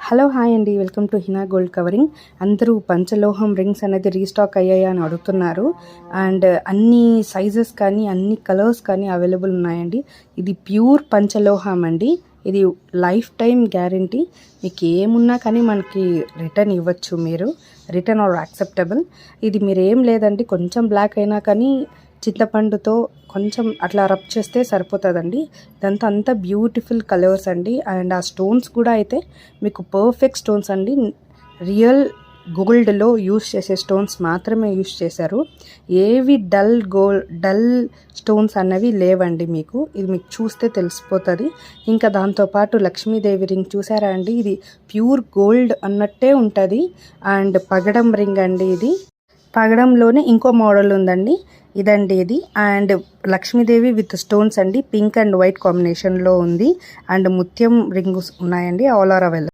Hello hi అండి, welcome to Hina gold covering. అందరూ పంచలోహం rings అనేది రీస్టాక్ అయ్యాయా అని అడుగుతున్నారు. అండ్ అన్ని సైజెస్ కానీ అన్ని కలర్స్ కానీ అవైలబుల్ ఉన్నాయండి. ఇది ప్యూర్ పంచలోహం అండి. ఇది లైఫ్ టైం గ్యారంటీ. మీకు ఏమున్నా కానీ మనకి రిటర్న్ ఇవ్వచ్చు, మీరు రిటర్న్ ఆర్ యాక్సెప్టబుల్. ఇది మీరు ఏం లేదండి, కొంచెం బ్లాక్ అయినా కానీ చింతపండుతో కొంచెం అట్లా రబ్ చేస్తే సరిపోతుందండి. ఇదంతా అంతా బ్యూటిఫుల్ కలర్స్ అండి. అండ్ ఆ స్టోన్స్ కూడా అయితే మీకు పర్ఫెక్ట్ స్టోన్స్ అండి. రియల్ గోల్డ్లో యూస్ చేసే స్టోన్స్ మాత్రమే యూస్ చేశారు. ఏవి డల్ స్టోన్స్ అన్నవి లేవండి. మీకు ఇది మీకు చూస్తే తెలిసిపోతుంది. ఇంకా దాంతోపాటు లక్ష్మీదేవి రింగ్ చూసారా అండి, ఇది ప్యూర్ గోల్డ్ అన్నట్టే ఉంటుంది. అండ్ పగడం రింగ్ అండి. ఇది పగడంలోనే ఇంకో మోడల్ ఉందండి, ఇదండి ఇది. అండ్ లక్ష్మీదేవి విత్ స్టోన్స్ అండి, పింక్ అండ్ వైట్ కాంబినేషన్లో ఉంది. అండ్ ముత్యం రింగ్స్ ఉన్నాయండి, ఆల్ ఆర్ అవైలబుల్.